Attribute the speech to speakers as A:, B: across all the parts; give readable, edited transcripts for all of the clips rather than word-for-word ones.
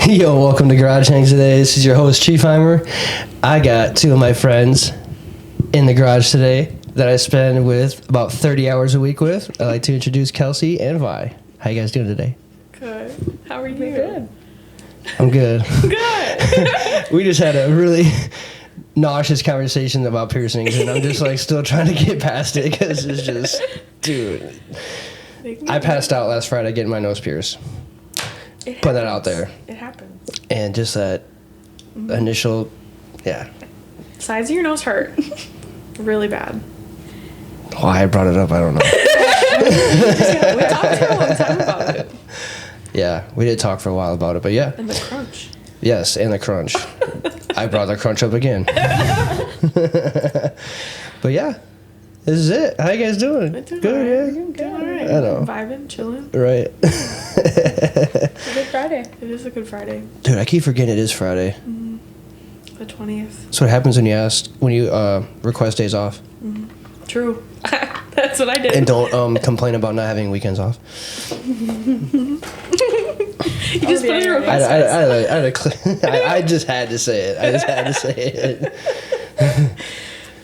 A: Yo, welcome to Garage Hangs today. This is your host, Chiefheimer. I got two of my friends in the garage today that I spend with about 30 hours a week with. I'd like to introduce Kelsey and Vi. How you guys doing today?
B: Good. How are you?
C: Good.
A: I'm good.
B: Good.
A: We just had a really nauseous conversation about piercings, and I'm just like still trying to get past it because it's just, dude. I passed out last Friday getting my nose pierced. Put that out there.
B: It happens.
A: And just that initial, yeah.
B: Sides of your nose hurt. Really bad.
A: Why I brought it up, I don't know.
B: We talked for a long time about it.
A: Yeah, we did talk for a while about it, but yeah.
B: And the crunch.
A: Yes, and the crunch. I brought the crunch up again. But yeah, this is it. How you guys doing?
B: Good,
A: yeah.
B: Doing all right.
A: I know.
B: Vibing, chilling.
A: Right.
C: It's a good Friday.
B: It is a good Friday.
A: Dude, I keep forgetting it is Friday.
B: The 20th.
A: That's what happens when you request days off.
B: True. That's what I did.
A: And don't complain about not having weekends off.
B: You just put in your request.
A: I just had to say it.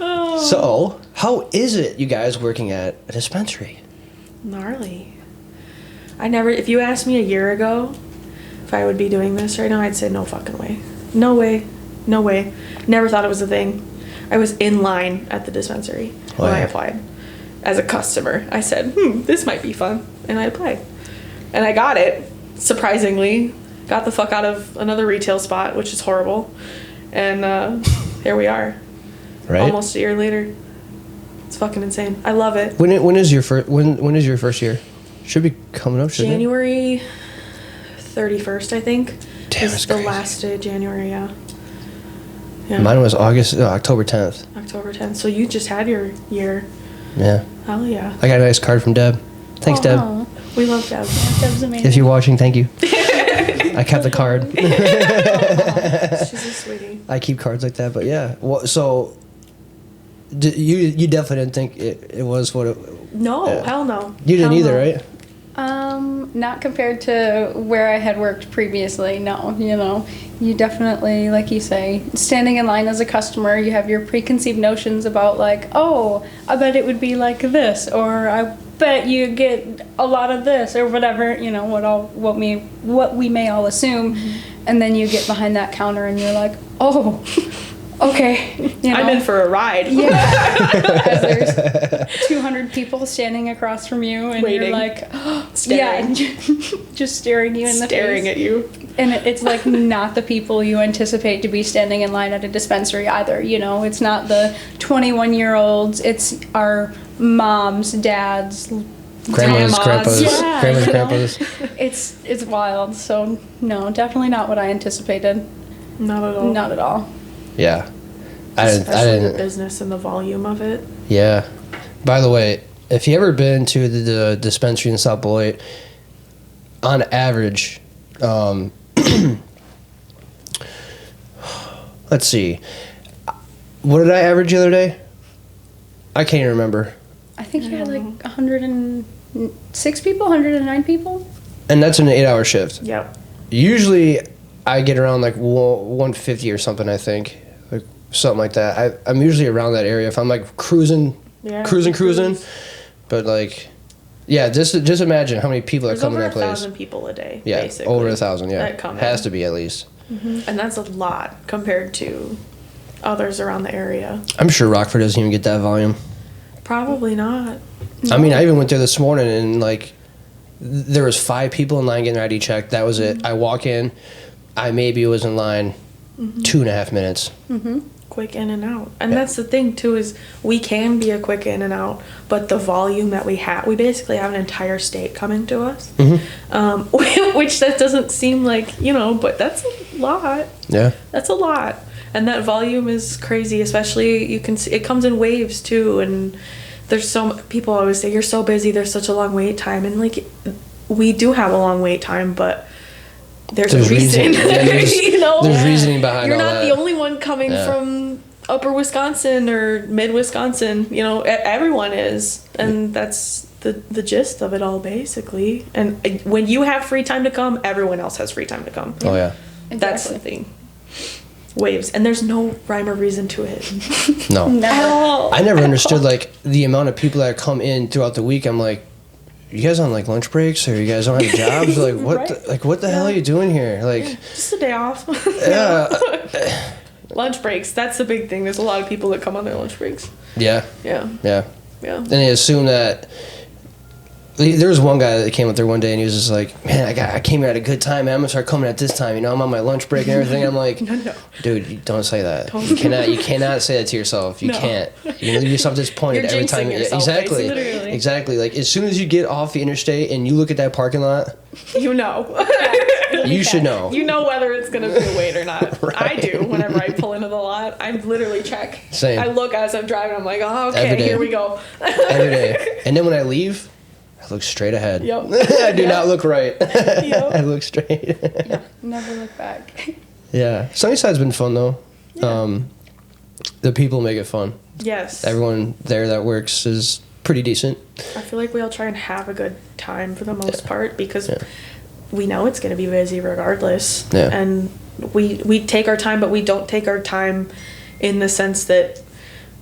B: Oh.
A: So, how is it, you guys, working at a dispensary?
B: Gnarly. If you asked me a year ago if I would be doing this right now, I'd say no fucking way. No way. No way. Never thought it was a thing. I was in line at the dispensary when I applied. As a customer, I said, this might be fun. And I applied. And I got it, surprisingly. Got the fuck out of another retail spot, which is horrible. And here we are.
A: Right?
B: Almost a year later. It's fucking insane. I love it.
A: When is your first year? Should be coming up, shouldn't
B: January 31st, I think.
A: Damn,
B: is
A: it's
B: the
A: crazy.
B: last day of January, yeah.
A: it? Mine was October 10th.
B: October 10th. So you just had your year.
A: Yeah.
B: Hell yeah.
A: I got a nice card from Deb. Thanks, Deb.
C: Aw,
B: We love Deb.
C: Deb's amazing.
A: If you're watching, thank you. I kept the card.
B: She's a sweetie.
A: I keep cards like that, but yeah. Well, so, you definitely didn't think it was what it...
B: No,
A: Yeah.
B: hell no.
A: You didn't
B: Hell
A: either,
B: no.
A: right?
C: Not compared to where I had worked previously, no. You definitely, like you say, standing in line as a customer, you have your preconceived notions about like, oh, I bet it would be like this, or I bet you get a lot of this, or whatever, what we may all assume. And then you get behind that counter and you're like, oh, okay.
B: I'm in for a ride.
C: Yeah. As there's 200 people standing across from you and
B: Waiting.
C: you're like,
B: Staring.
C: yeah, just staring you in the face.
B: Staring at you.
C: And it's like not the people you anticipate to be standing in line at a dispensary either. It's not the 21-year-olds. It's our moms, dads,
A: Grandmas, grandpas.
C: Yeah,
A: Grandmas,
C: you know?
A: grandpas.
C: It's wild. So no, definitely not what I anticipated.
B: Not at all.
C: Not at all.
A: Yeah. I
B: Especially the
A: didn't...
B: business and the volume of it.
A: Yeah. By the way, if you ever been to the dispensary in South Beloit, on average, let's see. What did I average the other day? I can't even remember.
C: I think you had like 106 people, 109 people.
A: And that's an 8-hour shift.
B: Yep.
A: Usually, I get around like 150 or something, I think. Like something like that. I'm usually around that area if I'm like cruising. But like, yeah, just imagine how many people
B: There's
A: that come
B: over
A: in that place.
B: 1,000 people a day,
A: Yeah,
B: basically.
A: over 1,000, yeah.
B: That come
A: Has
B: in.
A: to be at least.
B: And that's a lot compared to others around the area.
A: I'm sure Rockford doesn't even get that volume.
B: Probably not.
A: I mean, I even went there this morning and like, there was 5 people in line getting their ID checked. That was it. I walk in, I maybe was in line 2.5 minutes.
B: Quick in and out. And that's the thing too, is we can be a quick in and out, but the volume that we have, we basically have an entire state coming to us. Which that doesn't seem like, but that's a lot.
A: Yeah.
B: That's a lot. And that volume is crazy, especially you can see it comes in waves too. And there's people always say, you're so busy, there's such a long wait time. And like, we do have a long wait time, but there's a reason.
A: Yeah, there's reasoning behind
B: You're
A: all
B: not
A: that.
B: the only one coming from upper Wisconsin or mid Wisconsin. Everyone is. And that's the gist of it all, basically. And when you have free time to come, everyone else has free time to come.
A: Oh, yeah.
B: That's the thing. Waves, and there's no rhyme or reason to it.
A: No.
C: Never.
A: I never understood like the amount of people that come in throughout the week. I'm like, you guys on like lunch breaks, or you guys don't have jobs? Like what?
C: Right.
A: What the hell are you doing here? Like,
B: Just a day off.
A: yeah,
B: Lunch breaks. That's the big thing. There's a lot of people that come on their lunch breaks.
A: yeah,
B: Yeah.
A: yeah.
B: Yeah.
A: And they assume that. There was one guy that came up there one day and he was just like, man, I came here at a good time, man. I'm gonna start coming at this time. You know, I'm on my lunch break and everything. I'm like,
B: No.
A: dude, you don't say that. You cannot say that to yourself. You
B: No.
A: can't. You leave yourself disappointed
B: You're
A: every time.
B: jinxing yourself,
A: Exactly.
B: basically.
A: Exactly. Like as soon as you get off the interstate and you look at that parking lot,
B: You know.
A: you should know.
B: You know whether it's going to be a wait or not.
A: Right.
B: I do. Whenever I pull into the lot, I literally check.
A: Same.
B: I look as I'm driving. I'm like, oh,
A: Every
B: okay,
A: day.
B: here we go.
A: Every day. And then when I leave, I look straight ahead.
B: Yep.
A: I do not look right.
B: Yep.
A: I look straight.
C: Yeah, never look back.
A: Yeah. Sunnyside's been fun though.
B: Yeah.
A: The people make it fun.
B: Yes.
A: Everyone there that works is pretty decent.
B: I feel like we all try and have a good time for the most part because
A: Yeah.
B: we know it's going to be busy regardless.
A: Yeah.
B: And we take our time, but we don't take our time in the sense that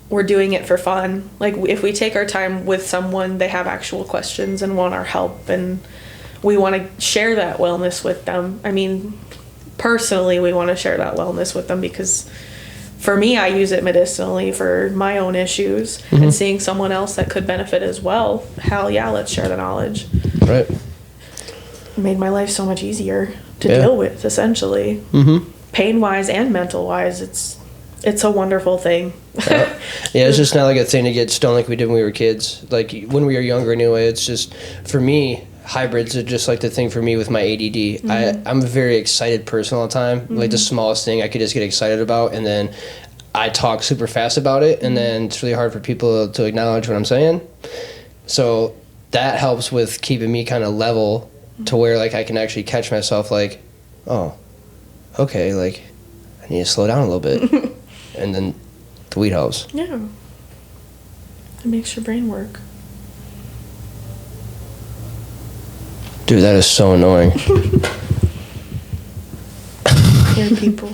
B: we're doing it for fun. Like if we take our time with someone, they have actual questions and want our help, and we want to share that wellness with them. I mean, personally, we want to share that wellness with them because for me, I use it medicinally for my own issues, and seeing someone else that could benefit as well. Hell yeah, let's share the knowledge.
A: Right.
B: It made my life so much easier to
A: Yeah.
B: deal with, essentially.
A: Mm-hmm.
B: Pain-wise and mental-wise, it's a wonderful thing.
A: Yeah, it's just not like a thing to get stoned like we did when we were kids. Like when we were younger anyway, it's just, for me, hybrids are just like the thing for me with my ADD. I'm a very excited person all the time. Like the smallest thing I could just get excited about, and then I talk super fast about it, and then it's really hard for people to acknowledge what I'm saying. So that helps with keeping me kind of level to where like I can actually catch myself like, oh, okay, like I need to slow down a little bit. And then the weed helps.
B: Yeah. It makes your brain work.
A: Dude, that is so annoying.
B: Hear people.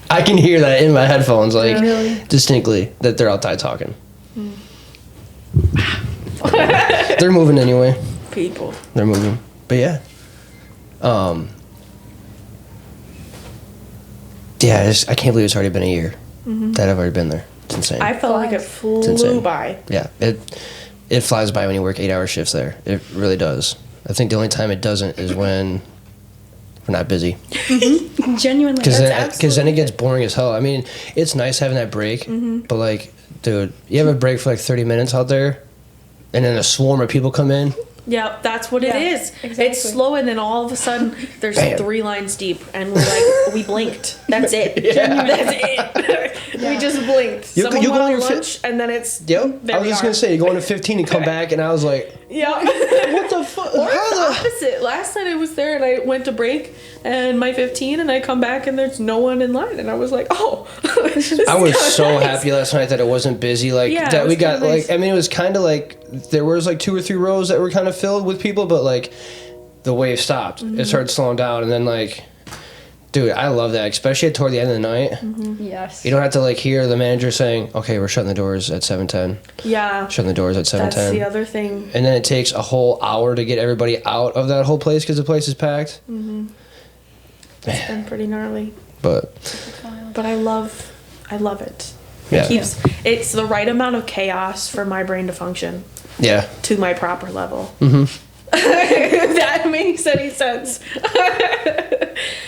A: I can hear that in my headphones, like
C: Really?
A: distinctly, that they're outside talking. They're moving anyway.
B: People.
A: They're moving. But yeah. Yeah, I can't believe it's already been a year that I've already been there. It's insane.
B: I felt like it
A: It's
B: flew
A: insane.
B: by.
A: Yeah, it flies by when you work 8-hour shifts there. It really does. I think the only time it doesn't is when we're not busy.
C: Genuinely.
A: Because
B: That's
A: then it
B: absolutely
A: gets boring as hell. I mean, it's nice having that break, but like, dude, you have a break for like 30 minutes out there, and then a swarm of people come in.
B: Yeah, that's what
C: Yeah,
B: it is.
C: exactly.
B: It's slow, and then all of a sudden, there's
A: Bam.
B: 3 lines deep, and we're like, we blinked. That's it.
A: Yeah.
B: That's it. We just blinked.
A: You-
B: Someone
A: you
B: went
A: go
B: on
A: on your
B: lunch, and then it's
A: Yep.
B: there
A: I was
B: we
A: just
B: are.
A: gonna say, you go into 15 and come back, and I was like,
B: Yeah.
A: what the fuck?
B: Or it's the opposite. Last night I was there and I went to break and my 15 and I come back and there's no one in line and I was like, oh. this is
A: I was
B: kinda
A: so
B: nice.
A: happy last night that it wasn't busy. Like
B: Yeah, it
A: that
B: was
A: we got
B: kinda nice.
A: like, I mean, it was kind of like there was like 2 or 3 rows that were kind of filled with people, but like the wave stopped. It started slowing down, and then like, dude, I love that, especially toward the end of the night.
C: Yes.
A: You don't have to like hear the manager saying, "Okay, we're shutting the doors at 7:10."
B: Yeah.
A: Shutting the doors at
B: That's the
A: 7:10.
B: other thing.
A: And then it takes a whole hour to get everybody out of that whole place because the place is packed.
B: It's been pretty gnarly.
A: But
B: But I love it.
A: yeah,
B: It's the right amount of chaos for my brain to function
A: yeah.
B: to my proper level. If that makes any sense.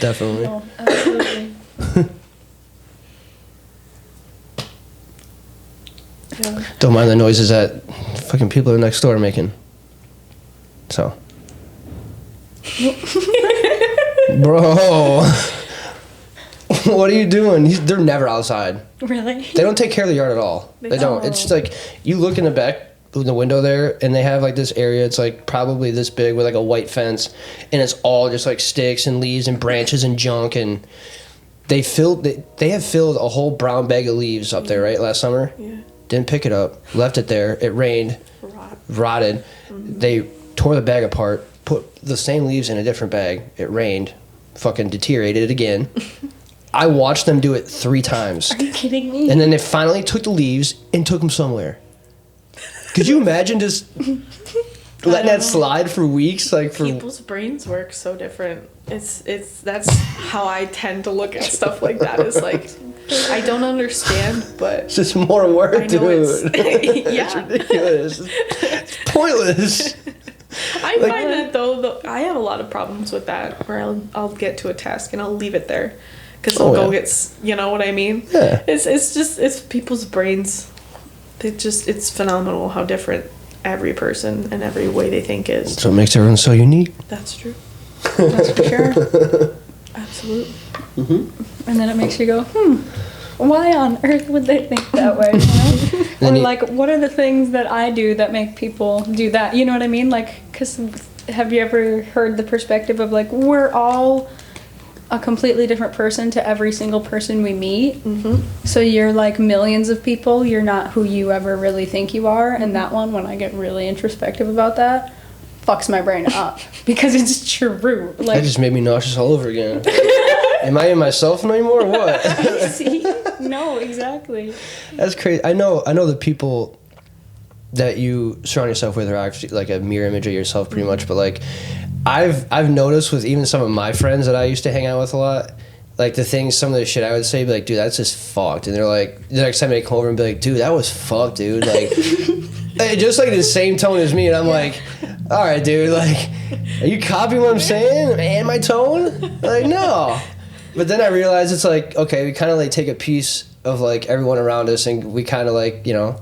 A: Definitely.
C: Oh, absolutely.
B: Yeah.
A: Don't mind the noises that fucking people are next door making. So. Bro. What are you doing? They're never outside.
C: Really?
A: They don't take care of the yard at all. They don't. It's just like, you look in the back, in the window there, and they have like this area, it's like probably this big with like a white fence, and it's all just like sticks and leaves and branches and junk, and they have filled a whole brown bag of leaves up there, right, last summer?
B: Yeah.
A: Didn't pick it up, left it there, it rained,
B: Rot.
A: rotted. They tore the bag apart, put the same leaves in a different bag, it rained, fucking deteriorated again. I watched them do it 3 times.
C: Are you kidding me?
A: And then they finally took the leaves and took them somewhere. Could you imagine just letting that slide for weeks? Like for
B: People's brains work so different. That's how I tend to look at stuff like that. Is like, I don't understand, but
A: it's just more work,
B: I know
A: dude.
B: yeah.
A: It's ridiculous. It's pointless.
B: I find that though, I have a lot of problems with that, where I'll get to a task and I'll leave it there, because I'll go get, you know what I mean?
A: Yeah.
B: It's people's brains. It's phenomenal how different every person and every way they think is.
A: So it makes everyone so unique.
B: That's true.
C: That's for sure.
B: Absolutely.
C: Mm-hmm. And then it makes you go, why on earth would they think that way? You know? Or like, what are the things that I do that make people do that? You know what I mean? Like, because have you ever heard the perspective of like, we're all a completely different person to every single person we meet. Mm-hmm. So you're like millions of people. You're not who you ever really think you are. And that one, when I get really introspective about that, fucks my brain up because it's true. Like,
A: That just made me nauseous all over again. Am I in myself anymore or what?
C: see? No, exactly.
A: That's crazy. I know the people that you surround yourself with are actually like a mirror image of yourself pretty much, but like I've noticed with even some of my friends that I used to hang out with a lot, like some of the shit I would say, be like, dude, that's just fucked. And they're like, the next time they come over and be like, dude, that was fucked, dude. Like, just like the same tone as me. And I'm like, all right, dude, like, are you copying what I'm saying and my tone? Like, no. But then I realized it's like, okay, we kind of like take a piece of like everyone around us and we kind of like, you know,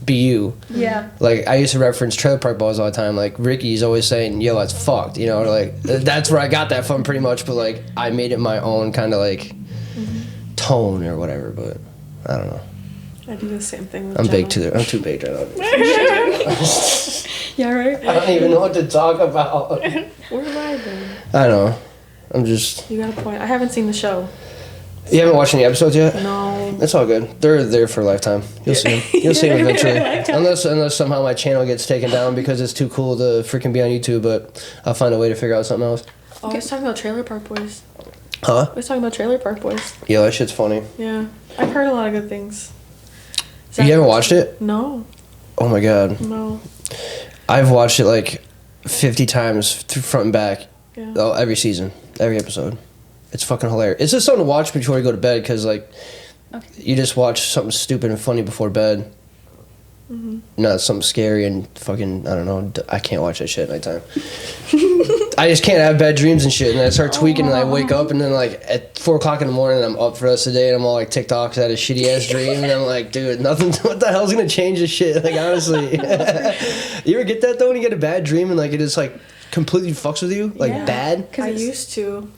A: be you.
C: Yeah.
A: Like, I used to reference Trailer Park Boys all the time. Like, Ricky's always saying, yo, that's fucked. You know, like, that's where I got that from pretty much. But, like, I made it my own kind of, like, tone or whatever. But, I don't know.
B: I do the same thing with
A: I'm
B: Jenna.
A: I'm too baked right now.
C: Yeah, right?
A: I don't even know what to talk about.
B: Where have I been?
A: I know. I'm just...
B: You got a point. I haven't seen the show.
A: You haven't watched any episodes yet?
B: No.
A: It's all good. They're there for a lifetime. You'll see them. You'll see them eventually. Unless somehow my channel gets taken down because it's too cool to freaking be on YouTube, but I'll find a way to figure out something else.
B: Oh, I was talking about Trailer Park Boys.
A: Huh?
B: I was talking about Trailer Park Boys.
A: Yeah, that shit's funny.
B: Yeah. I've heard a lot of good things.
A: You haven't watched it?
B: No.
A: Oh my god.
B: No.
A: I've watched it like 50 times through front and back.
B: Yeah.
A: Oh, every season. Every episode. It's fucking hilarious. It's just something to watch before you go to bed because, like, you just watch something stupid and funny before bed. Mm-hmm. Not something scary and fucking, I don't know. I can't watch that shit at nighttime. I just can't have bad dreams and shit. And I start tweaking and I wake up and then, like, at 4 o'clock in the morning, I'm up for the rest of the day and I'm all like, TikTok's had a shitty ass dream. And I'm like, dude, nothing, what the hell's gonna change this shit? Like, honestly. You ever get that though when you get a bad dream and, like, it just, like, completely fucks with you? Like, bad?
B: I used to.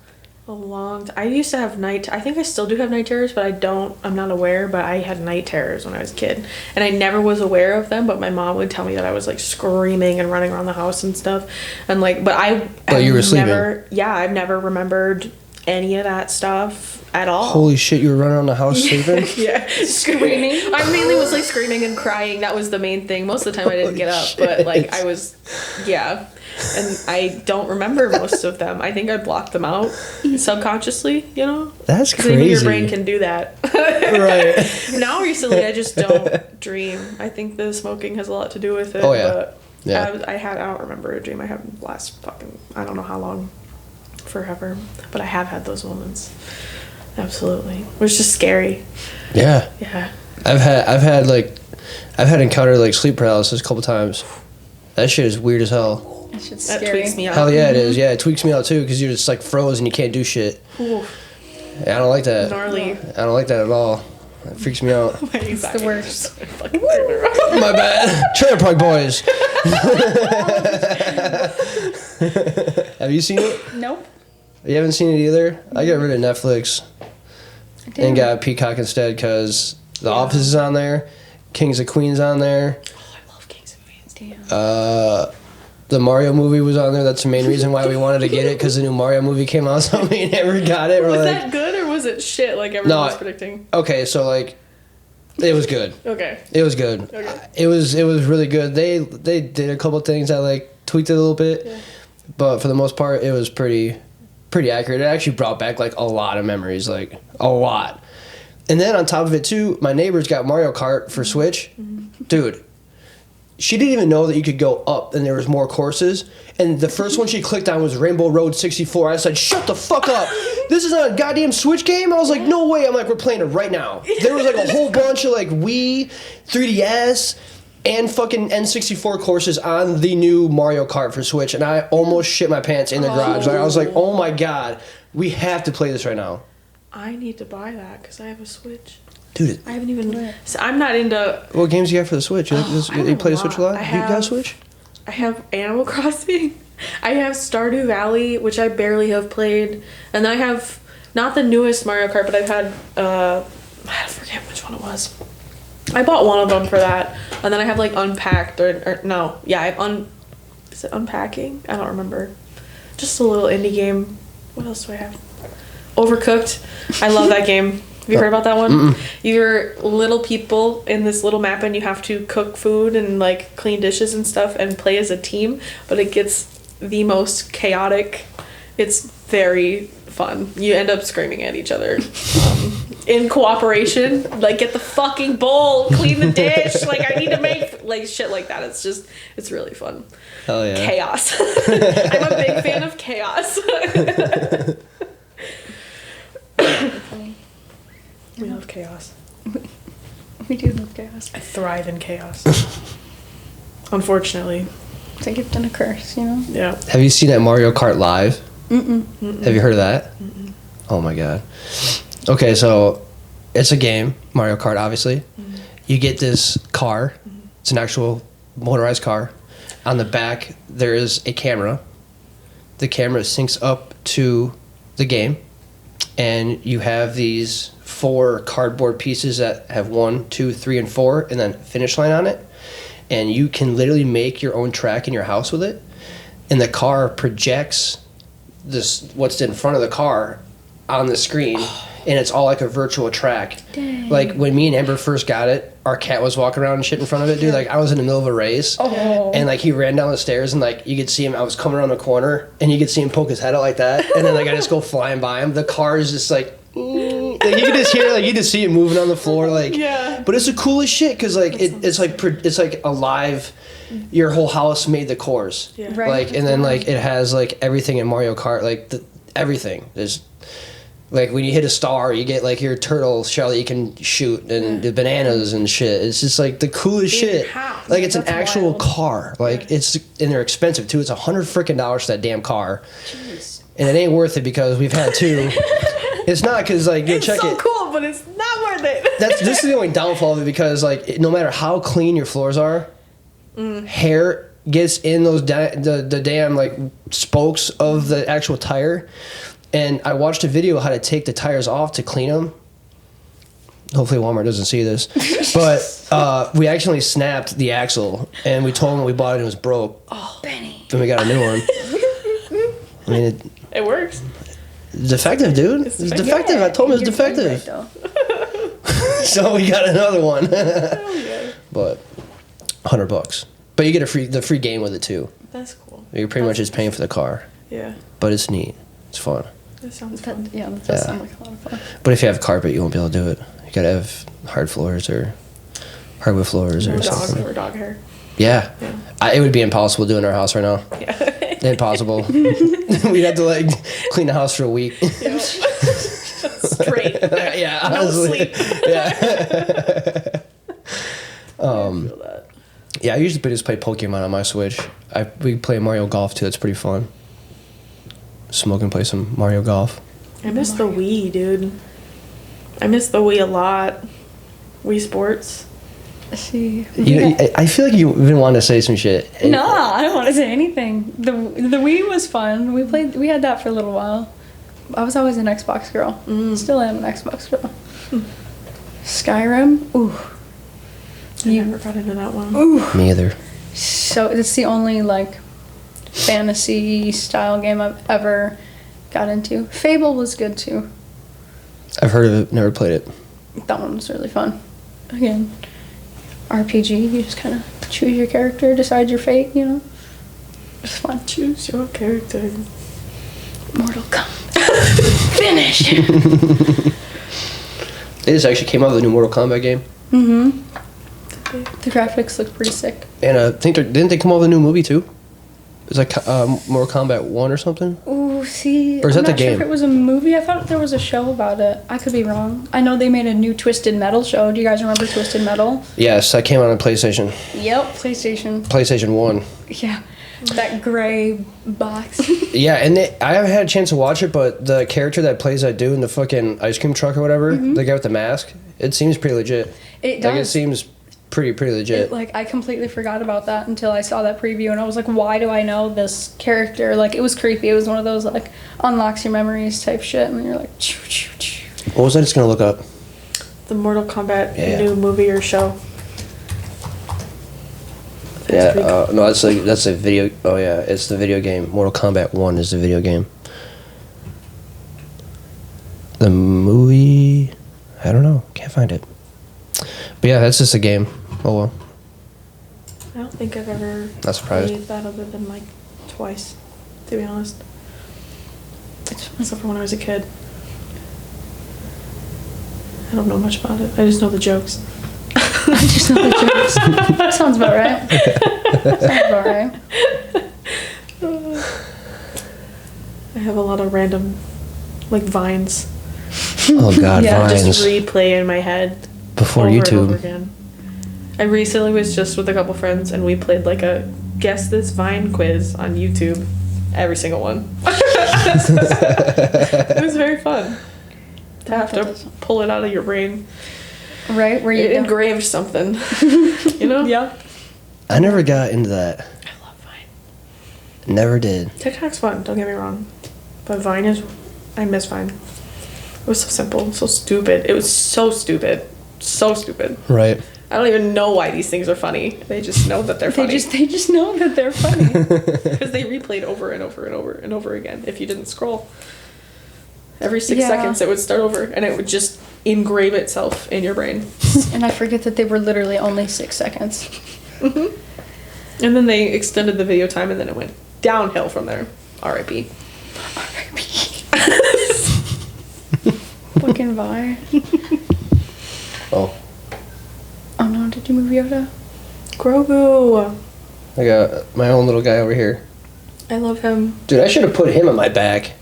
B: I used to have I think I still do have night terrors, but I'm not aware, but I had night terrors when I was a kid. And I never was aware of them, but my mom would tell me that I was like screaming and running around the house and stuff. And like, but
A: you were sleeping.
B: I've never remembered any of that stuff at all.
A: Holy shit, you were running around the house sleeping?
B: Yeah.
C: Screaming?
B: I mainly was like screaming and crying. That was the main thing. Most of the time I didn't get up, but like I was, yeah. And I don't remember most of them. I think I blocked them out subconsciously, you know?
A: That's crazy.
B: Even your brain can do that.
A: Right.
B: Now recently I just don't dream. I think the smoking has a lot to do with it.
A: Oh, yeah.
B: But
A: Yeah.
B: I don't remember a dream I had last fucking, I don't know how long, forever. But I have had those moments. Absolutely. It was just scary.
A: Yeah.
B: Yeah.
A: I've had encountered like sleep paralysis a couple times. That shit is weird as hell.
C: That shit's
B: That
C: scary.
B: tweaks me out.
A: Hell yeah, it is. Yeah, it tweaks me out too because you're just like froze and you can't do shit.
B: Ooh,
A: Yeah, I don't like that.
B: gnarly.
A: I don't like that at all. It freaks me out.
C: It's the worst.
B: Fucking turn around.
A: My bad. Trailer Park Boys. Have you seen it?
C: Nope.
A: You haven't seen it either? I got rid of Netflix
C: Damn.
A: and got Peacock instead because The Office is on there, Kings of Queens on there.
B: Oh, I love Kings of Queens.
C: Damn.
A: The Mario movie was on there. That's the main reason why we wanted to get it because the new Mario movie came out, so we never got it.
B: Was that good or was it shit like everyone was predicting?
A: Okay, so like, it was good.
B: Okay.
A: It was good.
B: Okay.
A: It was really good. They did a couple things that like tweaked it a little bit, but for the most part, it was pretty pretty accurate. It actually brought back like a lot of memories, like a lot. And then on top of it too, my neighbor's got Mario Kart for Switch. Dude, she didn't even know that you could go up and there was more courses. And the first one she clicked on was Rainbow Road 64. I said, shut the fuck up. This is not a goddamn Switch game? I was like, no way. I'm like, we're playing it right now. There was like a whole bunch of like Wii, 3DS, and fucking N64 courses on the new Mario Kart for Switch. And I almost shit my pants in the garage. Like, I was like, oh my God, we have to play this right now.
B: I need to buy that because I have a Switch.
A: Dude,
B: I haven't even. So I'm not into.
A: what games do you have for the Switch? You play the Switch a lot? You got a Switch?
B: I have Animal Crossing. I have Stardew Valley, which I barely have played, and then I have not the newest Mario Kart, but I've had I forget which one it was. I bought one of them for that, and then I have like Unpacked or no, yeah, I have is it Unpacking? I don't remember. Just a little indie game. What else do I have? Overcooked. I love that game. Have you heard about that one? Mm-mm. You're little people in this little map and you have to cook food and like clean dishes and stuff and play as a team, but it gets the most chaotic. It's very fun. You end up screaming at each other in cooperation. Like, get the fucking bowl, clean the dish. Like, I need to make like shit like that. It's really fun.
A: Hell yeah.
B: Chaos. I'm a big fan of chaos. We love chaos.
C: We do love chaos.
B: I thrive in chaos. Unfortunately.
C: It's a gift and a curse, you know?
B: Yeah.
A: Have you seen that Mario Kart Live?
C: Mm-mm.
A: Have you heard of that?
B: Mm-mm.
A: Oh my God. Okay, so it's a game, Mario Kart, obviously.
B: Mm-hmm.
A: You get this car.
B: Mm-hmm.
A: It's an actual motorized car. On the back, there is a camera. The camera syncs up to the game. And you have these 4 cardboard pieces that have 1, 2, 3, and 4, and then finish line on it. And you can literally make your own track in your house with it. And the car projects what's in front of the car on the screen, and it's all like a virtual track.
C: Dang.
A: Like when me and Amber first got it, our cat was walking around and shit in front of it, dude. Like I was in the middle of a race, and like he ran down the stairs, and like you could see him. I was coming around the corner, and you could see him poke his head out like that, and then like I just go flying by him. The car is just like you can just hear, like you just see it moving on the floor, like.
B: Yeah.
A: But it's the coolest shit because like it's like alive. Your whole house made the course,
B: Yeah.
C: Right.
A: like, and then like it has like everything in Mario Kart, like everything. There's like when you hit a star, you get like your turtle shell that you can shoot, and the bananas and shit. It's just like the coolest shit.
B: House.
A: Like it's an
C: That's
A: actual
C: wild.
A: car. Like it's, and they're expensive too. It's $100 freaking for that damn car.
C: Jeez.
A: And it ain't worth it because we've had 2. It's not because like you
B: It's
A: check
B: so
A: it.
B: cool, but it's not worth it.
A: This is the only downfall of it because like no matter how clean your floors are, hair gets in those the damn like spokes of the actual tire. And I watched a video how to take the tires off to clean them. Hopefully Walmart doesn't see this, but we actually snapped the axle, and we told them we bought it and it was broke.
C: Oh, Benny.
A: Then we got a new one. I mean,
B: It works.
A: it's defective, dude. It's defective. I told him it was
C: You're
A: defective.
C: right, though.
A: So we got another one.
B: Hell yeah.
A: But $100. But you get the free game with it too.
B: That's cool.
A: You're pretty much just paying for the car.
B: Yeah.
A: But it's neat. It's fun.
B: That sounds
C: That,
B: fun.
C: yeah, that does
A: Yeah.
C: sound like a lot of fun.
A: But if you have carpet, you won't be able to do it. You gotta have hard floors or hardwood floors or something.
B: Or dog hair.
A: Yeah.
B: Yeah.
A: It would be impossible to do in our house right now.
B: Yeah.
A: Impossible. We'd have to like clean the house for a week.
B: Yeah. Straight.
A: Yeah,
B: No
A: honestly.
B: sleep.
A: Yeah.
B: I feel that.
A: Yeah, I usually just play Pokemon on my Switch. We play Mario Golf too. It's pretty fun. Smoke and play some Mario Golf.
B: I miss the Wii, dude. I miss the Wii a lot. Wii Sports.
C: See,
A: I feel like you even want to say some shit.
C: no, I don't want to say anything. The Wii was fun. We had that for a little while. I was always an Xbox girl. Still am an Xbox girl. Skyrim, ooh.
B: I never got into that one.
C: Ooh.
A: Me either.
C: So it's the only like fantasy style game I've ever got into. Fable was good too.
A: I've heard of it, never played it.
C: That one was really fun. Again, RPG, you just kind of choose your character, decide your fate, you know? It's fun.
B: Choose your character.
C: Mortal Kombat. Finish!
A: They just actually came out with a new Mortal Kombat game.
C: Mm-hmm. The graphics look pretty sick.
A: And I think didn't they come out with a new movie too? It's like Mortal Kombat 1 or something?
C: Ooh, see,
A: Or is
C: I'm
A: that the
C: not sure
A: game?
C: if it was a movie. I thought there was a show about it. I could be wrong. I know they made a new Twisted Metal show. Do you guys remember Twisted Metal?
A: Yes, that came out on PlayStation.
C: Yep, PlayStation.
A: PlayStation 1.
C: Yeah, that gray box.
A: Yeah, and I haven't had a chance to watch it, but the character that plays that dude in the fucking ice cream truck or whatever, the guy with the mask, it seems pretty legit.
C: It does.
A: Like, it seems pretty legit.
C: I completely forgot about that until I saw that preview, and I was like, why do I know this character? Like, it was creepy. It was one of those, like, unlocks your memories type shit, and then you're like, choo, choo, choo.
A: What was I just going to look up?
B: The Mortal Kombat new movie or show.
A: Yeah, no, that's a video. Oh yeah, it's the video game. Mortal Kombat 1 is the video game. The movie, I don't know, can't find it. But yeah, that's just a game. Oh well.
B: I don't think I've ever
A: Not surprised.
B: played that other than like twice, to be honest. Except for when I was a kid. I don't know much about it. I just know the jokes.
C: I just know the jokes. Sounds about right. Sounds about right.
B: I have a lot of random, like, vines.
A: Oh god,
C: Yeah,
A: Vines.
B: Just replay in my head.
A: Before
B: over
A: YouTube.
B: And over again. I recently was just with a couple friends and we played like a guess this Vine quiz on YouTube. Every single one. It was very fun. To have to pull it out of your brain.
C: Right? Where you
B: It engraved something. You know?
C: Yeah.
A: I never got into that.
B: I love Vine.
A: Never did.
B: TikTok's fun, don't get me wrong. But Vine is... I miss Vine. It was so simple, so stupid. It was so stupid. So stupid.
A: Right.
B: I don't even know why these things are funny. They just know that they're funny.
C: They just know that they're funny.
B: Because they replayed over and over and over and over again if you didn't scroll. Every 6 seconds it would start over and it would just engrave itself in your brain.
C: And I forget that they were literally only 6 seconds.
B: Mm-hmm. And then they extended the video time and then it went downhill from there. R.I.P.
C: R.I.P. Fucking Vi.
A: Oh.
C: Oh no, did you move Yoda?
B: Grogu.
A: I got my own little guy over here.
B: I love him.
A: Dude, I should have put him on my back.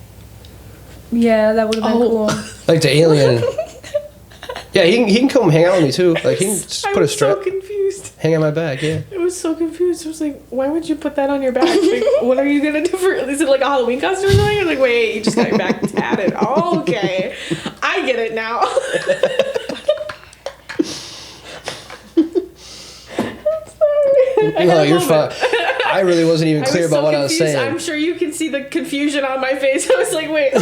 C: Yeah, that would have been cool.
A: Like the alien. Yeah, he can come hang out with me too. Like he can just
B: I
A: put a
B: was
A: strap,
B: so confused.
A: hang on my back. Yeah.
B: I was so confused. I was like, why would you put that on your back? Like, what are you going to do for... Is it like a Halloween costume or something? I was like, wait, you just got your back tatted. Oh, okay. I get it now.
A: No, you're fine. I really wasn't even clear about what I was saying.
B: I'm sure you can see the confusion on my face. I was like, wait.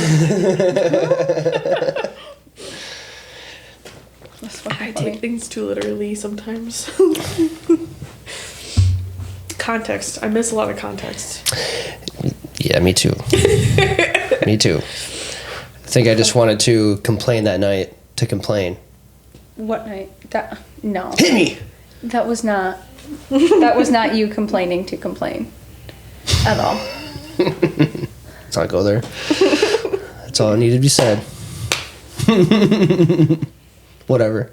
B: I take things too literally sometimes. Context. I miss a lot of context.
A: Yeah, me too. Me too. I think I just wanted to complain that night to complain.
C: What night? No.
A: Hit me!
C: That was not you complaining to complain. At all.
A: Let's not go there. That's all that needed to be said. Whatever.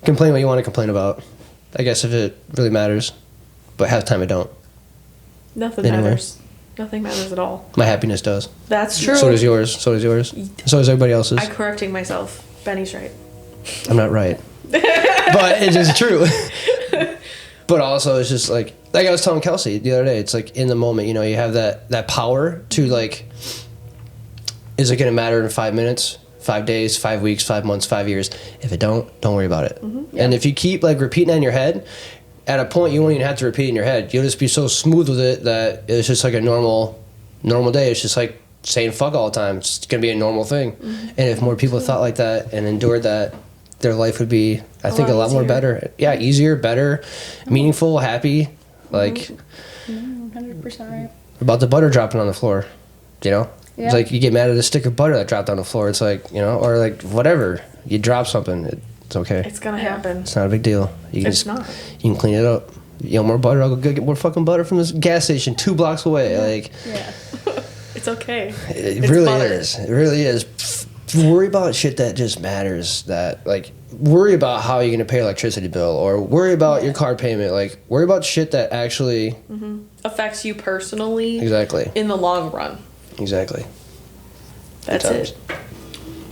A: Complain what you want to complain about. I guess if it really matters. But half the time it don't.
B: Nothing
A: Anyway.
B: matters. Nothing matters at all.
A: My happiness does.
B: That's true.
A: So does yours. So does yours. So does everybody else's.
B: I'm correcting myself. Benny's right.
A: I'm not right. But it's just true. But also it's just like I was telling Kelsey the other day, it's like in the moment, you know, you have that power to like, is it going to matter in 5 minutes, 5 days, 5 weeks, 5 months, 5 years? If it don't worry about it. Mm-hmm. Yeah. And if you keep like repeating that in your head, at a point you won't even have to repeat it in your head. You'll just be so smooth with it that it's just like a normal day. It's just like saying fuck all the time. It's going to be a normal thing. Mm-hmm. And if more people thought like that and endured that, their life would be, I think, a lot more better. Yeah, easier, better, meaningful, happy. Like,
C: 100% right.
A: about the butter dropping on the floor, you know?
C: Yeah.
A: It's like you get mad at a stick of butter that dropped on the floor. It's like, you know, or like whatever. You drop something, it's okay.
B: It's going to happen.
A: It's not a big deal. You can
B: It's not.
A: You can clean it up. You know, more butter. I'll go get more fucking butter from this gas station 2 blocks away. Like,
B: Yeah. It's okay.
A: It
B: It's
A: really
B: butter.
A: is. It really is. Worry about shit that just matters. That, like, worry about how you're gonna pay your electricity bill, or worry about your car payment. Like, worry about shit that actually
B: Affects you personally.
A: exactly,
B: In the long run.
A: exactly.
B: That's
A: Good times.
B: it.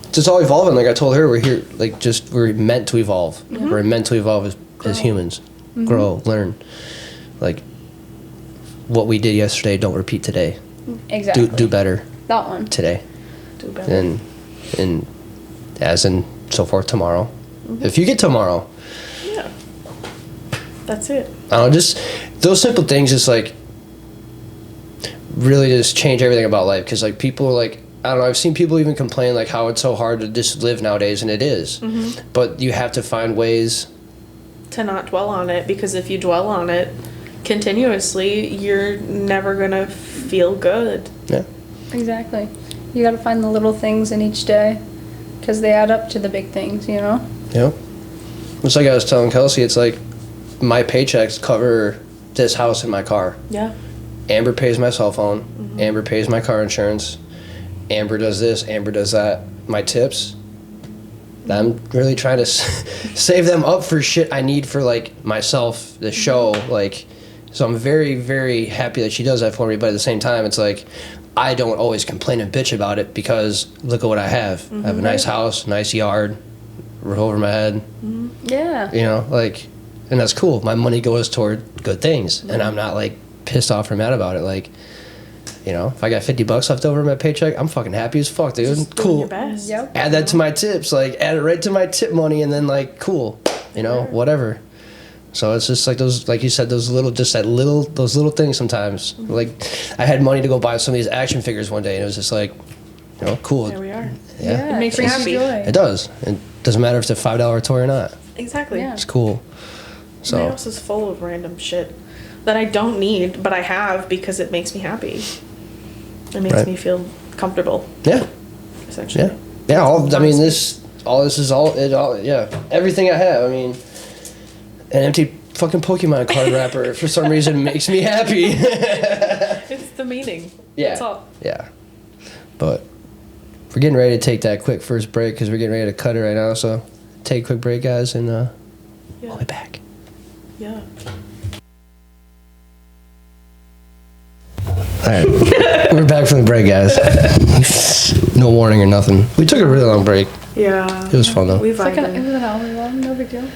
A: It's just all evolving. Like I told her, we're here. Like, just we're meant to evolve. We're meant to evolve as humans, grow, learn. Like, what we did yesterday, don't repeat today.
C: Exactly.
A: Do better
C: That one.
A: today.
B: Do better.
A: And as in so forth tomorrow. If you get tomorrow,
B: Yeah. That's it.
A: I don't know, just those simple things just like really just change everything about life. Because like people are like, I don't know, I've seen people even complain like how it's so hard to just live nowadays, and it is. But you have to find ways.
B: To not dwell on it, because if you dwell on it continuously, you're never gonna feel good.
A: Yeah.
C: Exactly. You got to find the little things in each day because they add up to the big things, you know?
A: Yeah. It's like I was telling Kelsey, it's like my paychecks cover this house and my car.
B: Yeah.
A: Amber pays my cell phone. Amber pays my car insurance. Amber does this. Amber does that. My tips. I'm really trying to save them up for shit I need for like myself, the show. Like, so I'm very, very happy that she does that for me. But at the same time, it's like I don't always complain and bitch about it because look at what I have. I have a nice house, nice yard, roof over my head.
C: Yeah.
A: You know, like, and that's cool. My money goes toward good things, and I'm not like pissed off or mad about it. Like, you know, if I got $50 left over in my paycheck, I'm fucking happy as fuck, dude.
B: Just doing
A: Cool.
B: your best.
C: Yep.
A: Add that to my tips, like add it right to my tip money, and then like cool, you know, whatever. So it's just like those, like you said, those little things sometimes. Like I had money to go buy some of these action figures one day, and it was just like, you know, cool.
B: There we are.
A: Yeah.
B: It makes you
C: brings
B: happy.
C: joy.
A: It does. It doesn't matter if it's a $5 toy or not.
B: Exactly.
C: Yeah.
A: It's cool.
B: My
A: So
B: house is full of random shit that I don't need, but I have because it makes me happy. It makes
A: Right.
B: me feel comfortable,
A: yeah,
B: essentially.
A: yeah. All this is yeah. Everything I have. I mean, an empty fucking Pokemon card wrapper for some reason makes me happy.
B: It's the meaning.
A: Yeah.
B: That's all.
A: Yeah. But we're getting ready to take that quick first break because we're getting ready to cut it right now. So take a quick break, guys, and
B: Yeah.
A: we'll be back.
B: Yeah.
A: All right. We're back from the break, guys. No warning or nothing. We took a really long break.
B: Yeah.
A: It was fun, though.
B: We
C: It's like it
B: vibed.
C: was an hour long, no big deal.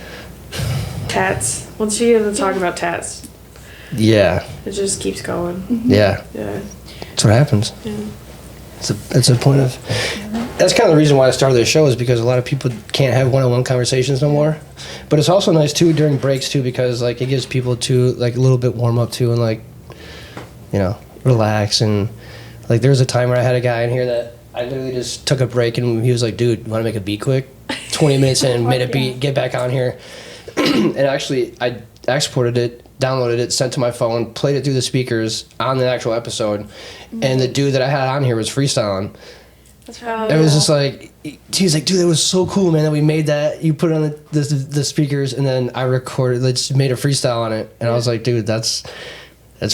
B: Tats. Once you get to talk about tats,
A: Yeah.
B: it just keeps going.
A: Yeah.
B: Yeah.
A: That's what happens.
B: Yeah.
A: It's a point of. That's kind of the reason why I started this show is because a lot of people can't have one-on-one conversations no more. But it's also nice too during breaks too because like it gives people to like a little bit warm up too and like, you know, relax and like there's a time where I had a guy in here that I literally just took a break and he was like, "Dude, you want to make a beat quick?" 20 minutes in, made a beat, get back on here, and actually I exported it, downloaded it, sent to my phone, played it through the speakers on the actual episode, and the dude that I had on here was freestyling.
C: That's
A: It was just like, he's like, dude, that was so cool, man, that we made that. You put it on the speakers, and then I recorded, just made a freestyle on it. And I was like, dude, that's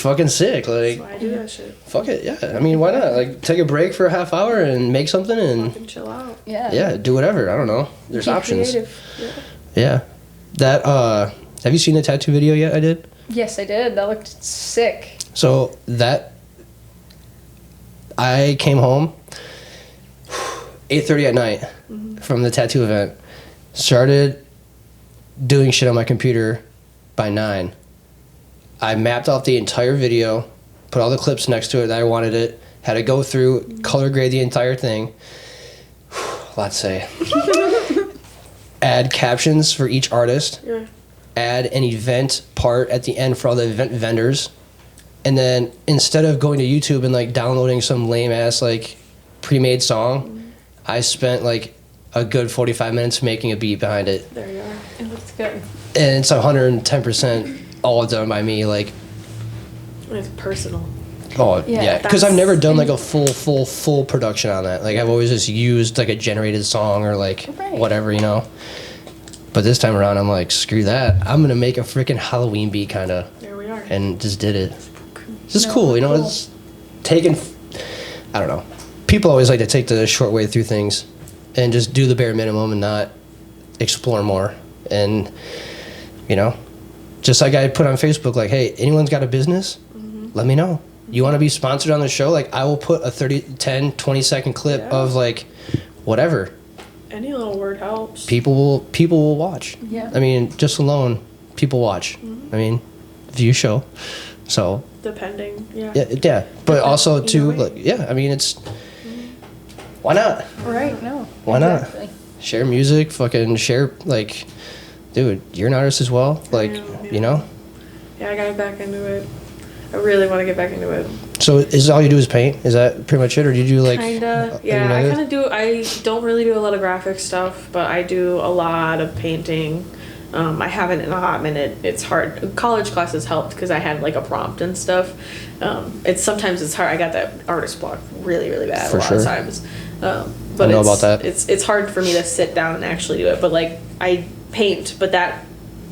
A: fucking sick. Like,
B: That's why I do that shit.
A: fuck it, yeah. I mean, why not? Like, take a break for a half hour and make something and,
B: Fucking chill out.
C: Yeah.
A: yeah, do whatever. I don't know. There's
C: Be
A: options.
C: creative.
A: Yeah. That, have you seen the tattoo video yet I did?
C: Yes, I did. That looked sick.
A: So, I came home 8:30 at night from the tattoo event. Started doing shit on my computer by 9. I mapped out the entire video, put all the clips next to it that I wanted it, had to go through, color grade the entire thing. A lot to say. Add captions for each artist.
B: Yeah.
A: Add an event part at the end for all the event vendors. And then instead of going to YouTube and like downloading some lame ass like pre-made song, I spent like a good 45 minutes making a beat behind it.
B: There you are.
C: It looks good.
A: And it's 110% all done by me. Like,
B: It's personal.
A: oh
C: Yeah,
A: yeah, because I've
B: that's-
A: never done like a full production on that. Like I've always just used like a generated song or like
C: Right.
A: whatever, you know. But this time around, I'm like, screw that. I'm gonna make a freaking Halloween beat kind of,
B: There we are.
A: and just did it. It's just
C: No,
A: cool, you know.
C: cool.
A: It's taking I don't know. People always like to take the short way through things and just do the bare minimum and not explore more. And, you know, just like I put on Facebook, like, hey, anyone's got a business? Let me know. You want to be sponsored on the show? Like, I will put a 10, 20-second clip of, like, whatever.
B: Any little word helps.
A: People will watch.
C: Yeah.
A: I mean, just alone, people watch. I mean, view show. So.
B: Depending, yeah.
A: Yeah. But also, too,
B: way.
A: like, yeah, I mean, it's. Why not?
C: Right, no.
A: Why
C: exactly.
A: not? Share music, fucking share, like, dude, you're an artist as well. Like, you know?
B: Yeah, I gotta back into it. I really want to get back into it.
A: So is all you do is paint? Is that pretty much it? Or do you do, like...
B: Kinda, yeah. I kind of do... I don't really do a lot of graphic stuff, but I do a lot of painting. I haven't in a hot minute. It's hard. College classes helped because I had, like, a prompt and stuff. Sometimes it's hard. I got that artist block really, really bad a lot of times. But
A: I know about that.
B: It's hard for me to sit down and actually do it. But, like, I paint, but that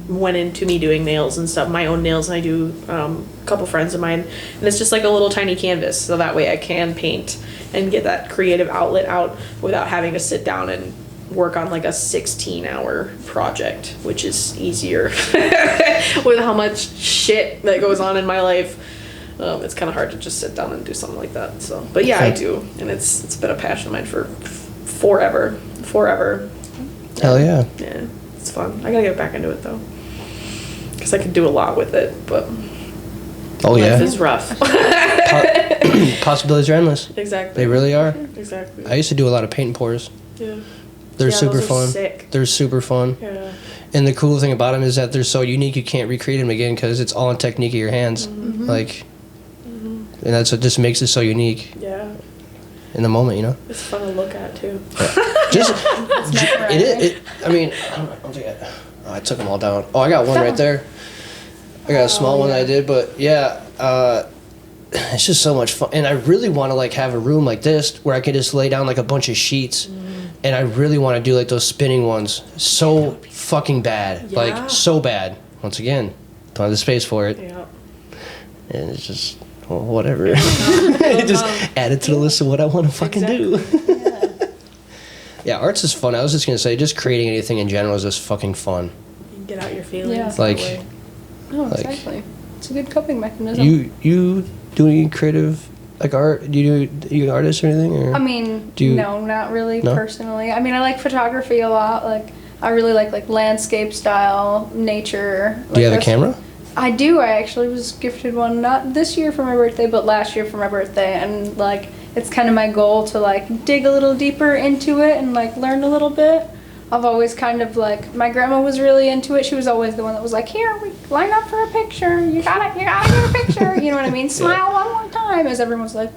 B: went into me doing nails and stuff, my own nails, and I do a couple friends of mine, and it's just like a little tiny canvas, so that way I can paint and get that creative outlet out without having to sit down and work on like a 16-hour project, which is easier with how much shit that goes on in my life. It's kind of hard to just sit down and do something like that. So, but yeah, I do, and it's been a passion of mine for forever.
A: Hell yeah.
B: Yeah, it's fun. I gotta get back into it though, because I could do a lot with it, but life is rough.
A: Possibilities are endless.
B: Exactly.
A: They really are.
B: Exactly.
A: I used to do a lot of paint and pours.
B: Yeah.
A: They're super
B: those are
A: fun.
B: sick.
A: They're super fun.
B: Yeah.
A: And the cool thing about them is that they're so unique you can't recreate them again because it's all in technique of your hands. Like, and that's what just makes it so unique.
B: Yeah.
A: In the moment, you know.
B: It's fun to look at too.
A: Just it. I mean, I took them all down. Oh, I got one right there. I got a small one that I did, but yeah, it's just so much fun. And I really want to like have a room like this where I can just lay down like a bunch of sheets. And I really want to do like those spinning ones so fucking bad.
B: Yeah.
A: Like so bad. Once again, don't have the space for it.
B: Yeah.
A: And it's just, well, whatever. Just add it to the list of what I want to fucking do. Yeah, art's is fun. I was just going to say, just creating anything in general is just fucking fun.
B: You can get out your feelings.
C: Yeah.
B: that
A: Like-
B: way.
C: No,
A: Like-
C: exactly. It's a good coping mechanism.
A: You do any creative, like art? Do you an artist or anything? Or?
C: I mean,
A: Do you-
C: no, not really
A: No?
C: personally. I mean, I like photography a lot. Like, I really like landscape style, nature.
A: Do you have a
C: that's-
A: camera?
C: I do. I actually was gifted one, not this year for my birthday, but last year for my birthday. And, like, it's kind of my goal to, like, dig a little deeper into it and, like, learn a little bit. I've always kind of, like, my grandma was really into it. She was always the one that was like, here, we line up for a picture. You gotta get a picture. You know what I mean? Smile one more time, as everyone's like,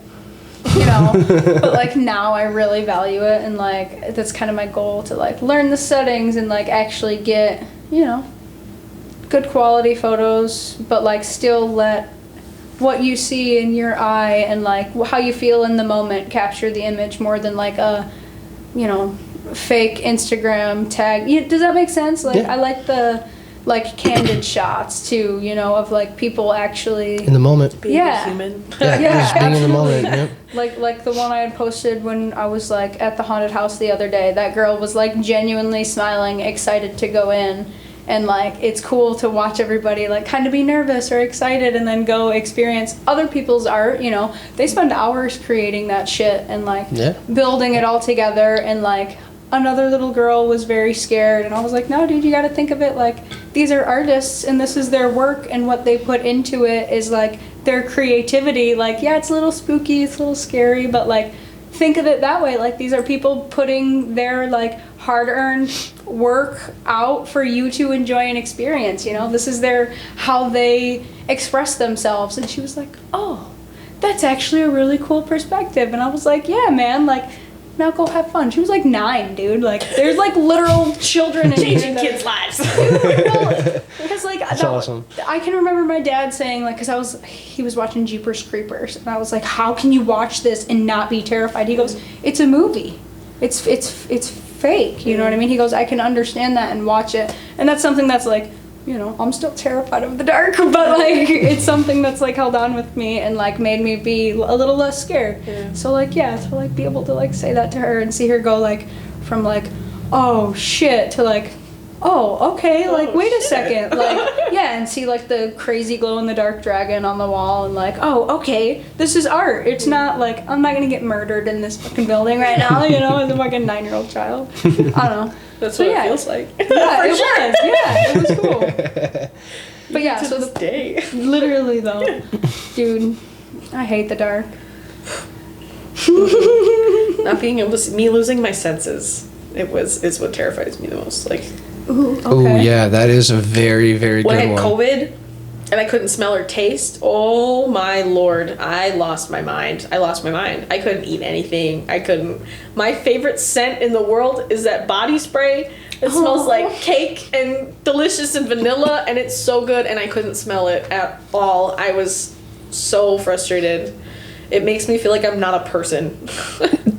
C: you know. But, like, now I really value it. And, like, that's kind of my goal to, like, learn the settings and, like, actually get, you know, good quality photos, but like still let what you see in your eye and like how you feel in the moment capture the image more than like a, you know, fake Instagram tag. Does that make sense? Like,
A: Yeah.
C: I like the like candid shots too, you know, of like people actually
A: In the moment.
B: Being a human.
C: Yeah,
A: just being in the
C: absolutely.
A: moment. Yep.
C: like the one I had posted when I was like at the haunted house the other day. That girl was like genuinely smiling, excited to go in. And, like, it's cool to watch everybody, like, kind of be nervous or excited and then go experience other people's art, you know. They spend hours creating that shit and, like, building it all together. And, like, another little girl was very scared. And I was like, no, dude, you got to think of it like these are artists and this is their work. And what they put into it is, like, their creativity. Like, yeah, it's a little spooky, it's a little scary, but, like, think of it that way. Like, these are people putting their, like, hard-earned work out for you to enjoy and experience, you know. This is how they express themselves. And she was like, oh, that's actually a really cool perspective. And I was like, yeah, man, like, now go have fun. She was like 9, dude. Like, there's like literal children in
B: Changing
C: here
B: kids' lives.
C: because like
A: That's awesome.
C: I can remember my dad saying, like, because he was watching Jeepers Creepers, and I was like, how can you watch this and not be terrified? He goes, it's a movie. It's fake, you know what I mean? He goes, I can understand that and watch it. And that's something that's like, you know, I'm still terrified of the dark, but like it's something that's like held on with me and like made me be a little less scared.
B: Yeah.
C: So like, yeah, to like be able to like say that to her and see her go like from like, oh shit, to like, oh, okay, like, wait a second, like, yeah, and see, like, the crazy glow-in-the-dark dragon on the wall, and, like, oh, okay, this is art. It's not, like, I'm not gonna get murdered in this fucking building right now, you know, as a fucking 9-year-old child. I don't know.
B: That's what it feels like.
C: Yeah, it was cool. But yeah, so the
B: day.
C: Literally, though, dude, I hate the dark.
B: Not being able to see, me losing my senses, is what terrifies me the most, like...
C: Ooh, okay.
A: Oh yeah, that is a very, very
B: when
A: good
B: I had
A: one.
B: COVID and I couldn't smell or taste, oh my lord, I lost my mind. I couldn't eat anything. My favorite scent in the world is that body spray. It smells like cake and delicious and vanilla, and it's so good, and I couldn't smell it at all. I was so frustrated. It makes me feel like I'm not a person.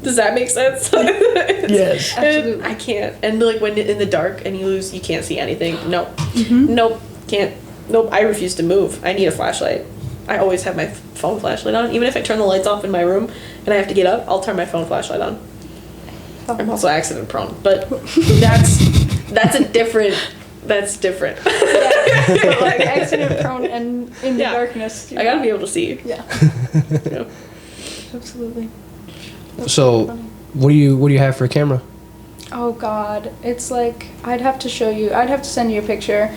B: Does that make sense?
A: Yes.
C: Absolutely.
B: I can't. And like when in the dark and you can't see anything. Nope. Nope. Can't. Nope. I refuse to move. I need a flashlight. I always have my phone flashlight on. Even if I turn the lights off in my room and I have to get up, I'll turn my phone flashlight on. I'm also accident prone, but that's different.
C: Yeah. Like accident prone and in the darkness.
B: I gotta be able to see.
C: Yeah.
B: Yeah.
C: Absolutely.
A: So, what do you have for a camera?
C: Oh God, it's like I'd have to show you. I'd have to send you a picture,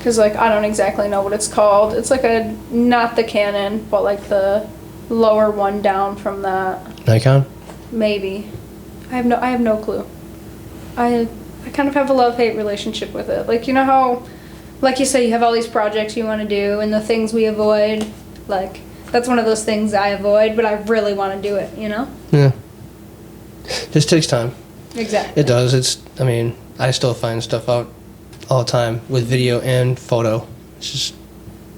C: cause like I don't exactly know what it's called. It's like not the Canon, but like the lower one down from that.
A: Nikon?
C: Maybe. I have no clue. I kind of have a love-hate relationship with it. Like, you know how, like you say, you have all these projects you want to do and the things we avoid, like, that's one of those things I avoid, but I really want to do it, you know?
A: Yeah. Just takes time.
C: Exactly.
A: It does. I still find stuff out all the time with video and photo. It's just...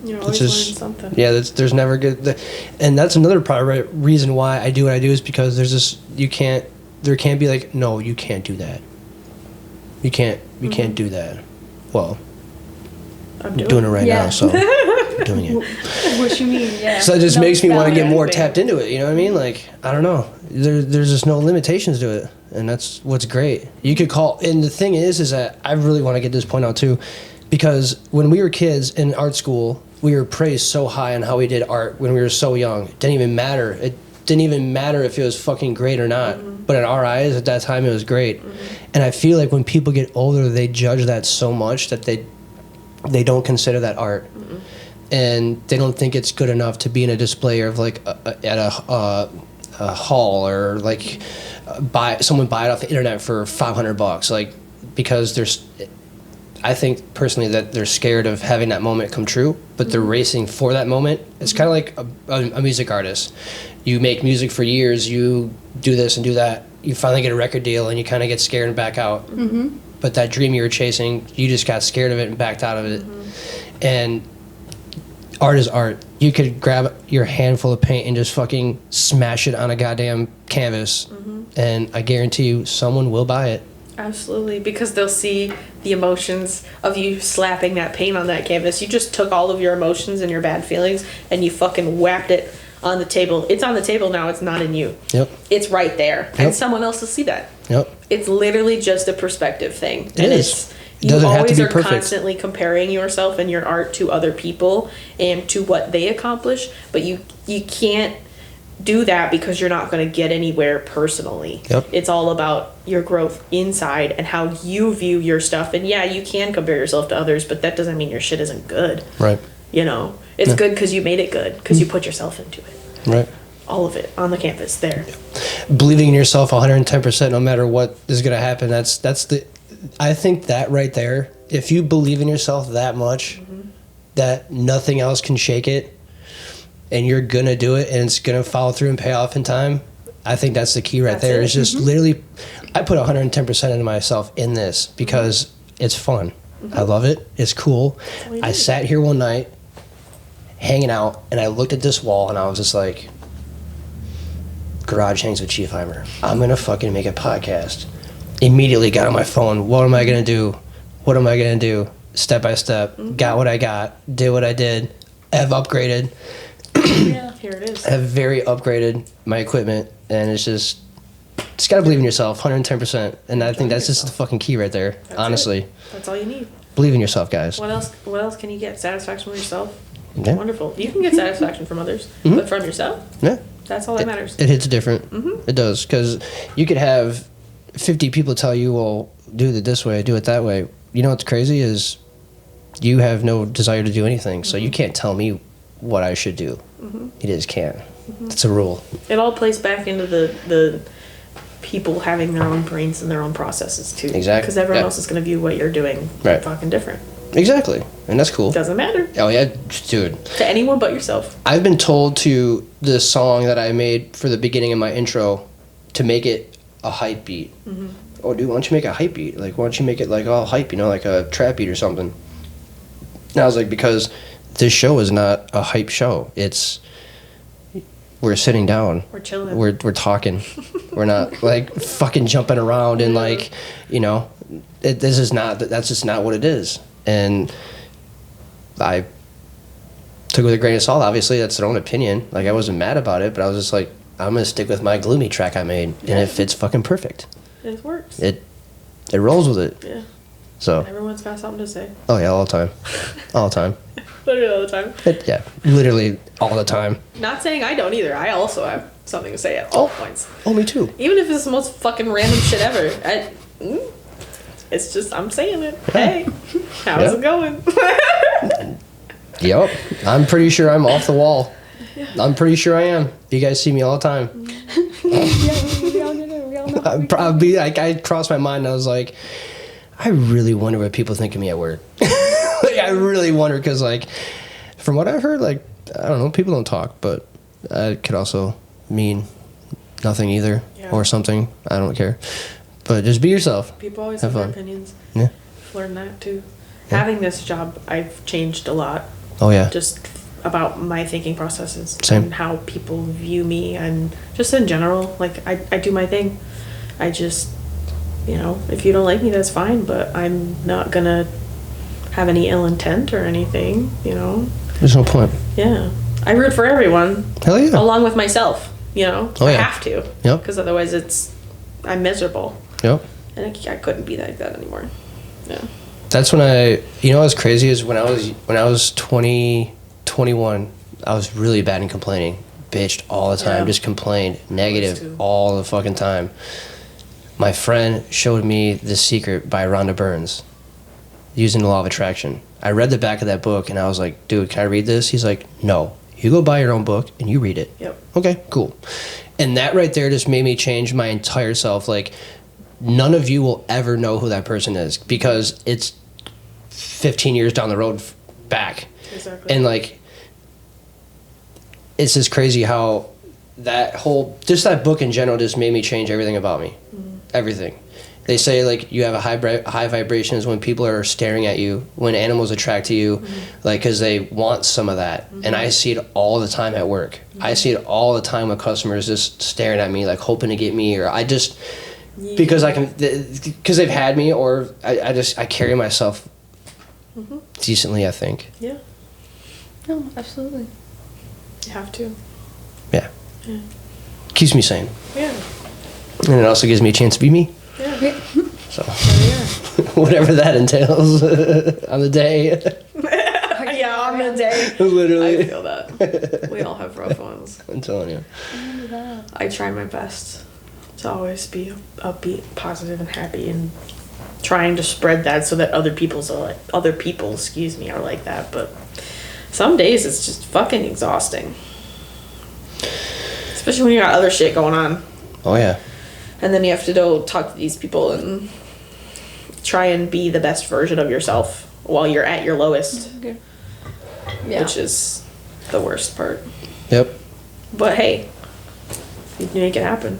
B: You're always learning something.
A: Yeah, there's never good... And that's another reason why I do what I do is because there's this... There can't be like, no, you can't do that. You can't do that. Well, I'm doing it right now, so I'm doing it.
C: What you mean, yeah.
A: So it just makes me want to get more
B: man.
A: tapped into it, you know what I mean? Like, I don't know. There's just no limitations to it, and that's what's great. You could call, and the thing is that I really want to get this point out too, because when we were kids in art school, we were praised so high on how we did art when we were so young. It didn't even matter. It didn't even matter if it was fucking great or not. Mm-hmm. But in our eyes, at that time, it was great. Mm-hmm. And I feel like when people get older, they judge that so much that they don't consider that art. Mm-hmm. And they don't think it's good enough to be in a display of like at a hall or like someone buy it off the internet for $500, like, because there's... I think personally that they're scared of having that moment come true, but they're racing for that moment. It's kind of like a music artist. You make music for years, you do this and do that. You finally get a record deal and you kind of get scared and back out. Mm-hmm. But that dream you were chasing, you just got scared of it and backed out of it. Mm-hmm. And art is art. You could grab your handful of paint and just fucking smash it on a goddamn canvas. Mm-hmm. And I guarantee you someone will buy it.
B: Absolutely, because they'll see the emotions of you slapping that paint on that canvas. You just took all of your emotions and your bad feelings and you fucking whacked it on the table. It's on the table now, it's not in you.
A: Yep.
B: It's right there. Yep. And someone else will see that.
A: Yep.
B: It's literally just a perspective thing.
A: It is. It doesn't have to be perfect. You always are constantly comparing yourself and your art to other people and to what they accomplish, but you can't do that because you're not going to get anywhere personally. Yep. It's all about your growth inside and how you view your stuff. And yeah, you can compare yourself to others, but that doesn't mean your shit isn't good. Right. You know, it's good because you made it good, because you put yourself into it. Right. All of it on the canvas there. Yeah. Believing in yourself 110% no matter what is going to happen. I think that right there, if you believe in yourself that much, that nothing else can shake it, and you're going to do it, and it's going to follow through and pay off in time, I think that's the key right there. It's just literally, I put 110% into myself in this because it's fun. I love it. It's cool. I sat here one night, hanging out, and I looked at this wall, and I was just like, Garage Hangs with Chiefheimer. I'm going to fucking make a podcast. Immediately got on my phone. What am I going to do? What am I going to do? step by step, got what I got, did what I did, have upgraded.
B: Yeah, here it is.
A: Have very upgraded my equipment, and it's just gotta believe in yourself, 110%. And I think that's just the fucking key right there.
B: That's
A: honestly,
B: that's all you need.
A: believe in yourself, guys.
B: What else? What else can you get? Satisfaction from yourself.
A: Yeah.
B: Wonderful. You can get satisfaction from others, but from yourself,
A: Yeah,
B: that's all that matters.
A: it hits different. It does, because you could have 50 people tell you, "Well, do it this way, do it that way." You know what's crazy is you have no desire to do anything, so you can't tell me what I should do. You just can't. It's a rule.
B: It all plays back into the people having their own brains and their own processes too.
A: Exactly.
B: Because everyone
A: Yeah.
B: else is going to view what you're doing
A: Right.
B: fucking different.
A: Exactly, and that's cool.
B: Doesn't matter
A: Oh yeah, dude.
B: to anyone but yourself.
A: I've been told to the song that I made for the beginning of my intro to make it a hype beat. Oh, dude, why don't you make a hype beat? Like, why don't you make it like all hype? You know, like a trap beat or something. And I was like, because this show is not a hype show. It's we're sitting down.
B: We're chilling.
A: We're talking. We're not like fucking jumping around and like, you know, that's just not what it is. And I took it with a grain of salt. Obviously, that's their own opinion. Like, I wasn't mad about it, but I was just like, I'm gonna stick with my gloomy track I made, and it fits fucking perfect.
B: It works.
A: It rolls with it.
B: Yeah.
A: So,
B: Everyone's got something to say.
A: oh yeah, all the time, all the time.
B: Literally all the time.
A: Yeah, literally all the time.
B: Not saying I don't either. I also have something to say at all points.
A: Oh, me too.
B: Even if it's the most fucking random shit ever. It's just, I'm saying it. Hey, how's
A: Yeah.
B: it going?
A: Yep, I'm pretty sure I'm off the wall. I'm pretty sure I am. You guys see me all the time.
C: We all know.
A: I probably like I crossed my mind. And I was like, I really wonder what people think of me at work. Like, I really wonder because, like, from what I've heard, like, I don't know, people don't talk, but it could also mean nothing either or something. I don't care. But just be yourself.
B: People always
A: Have
B: have their
A: fun.
B: opinions.
A: Yeah.
B: I've learned that too. Having this job, I've changed a lot.
A: Oh yeah.
B: Just about my thinking processes.
A: Same.
B: And how people view me and just in general. Like, I do my thing. I just, you know, if you don't like me, that's fine, but I'm not gonna have any ill intent or anything, you know?
A: There's no point.
B: Yeah. I root for everyone.
A: Hell yeah.
B: Along with myself, you know?
A: Oh,
B: I
A: yeah.
B: have to.
A: Yep.
B: Because otherwise I'm miserable.
A: Yep.
B: And I couldn't be like that anymore. Yeah.
A: That's when you know what's crazy is when I was 20, 21, I was really bad in complaining. Bitched all the time,
B: Yeah.
A: just complained,
B: too.
A: negative all the fucking time. My friend showed me The Secret by Rhonda Burns, using the law of attraction. I read the back of that book and I was like, dude, can I read this? He's like, no, you go buy your own book and you read it.
B: Yep.
A: Okay, cool. And that right there just made me change my entire self. Like, none of you will ever know who that person is because it's 15 years down the road back.
B: Exactly.
A: And like, it's just crazy how that book in general just made me change everything about me. Everything. They say like you have a high vibrations when people are staring at you, when animals attract to you, like because they want some of that. And I see it all the time at work. I see it all the time with customers just staring at me, like hoping to get me, or I just because they've had me, or I carry myself decently, I think.
B: Yeah.
C: No, absolutely.
B: You have to.
A: Yeah. Keeps me sane.
B: Yeah.
A: And it also gives me a chance to be me.
B: Yeah.
A: So
B: There
A: whatever that entails on the day.
B: we are. Yeah, on the day.
A: Literally.
B: I feel that. We all have rough ones.
A: I'm telling you.
B: I try my best to always be upbeat, positive, and happy, and trying to spread that so that other people, are like that. But some days it's just fucking exhausting, especially when you got other shit going on,
A: Oh yeah.
B: and then you have to go talk to these people and try and be the best version of yourself while you're at your lowest,
C: Okay. Yeah.
B: which is the worst part.
A: Yep.
B: But hey, you make it happen.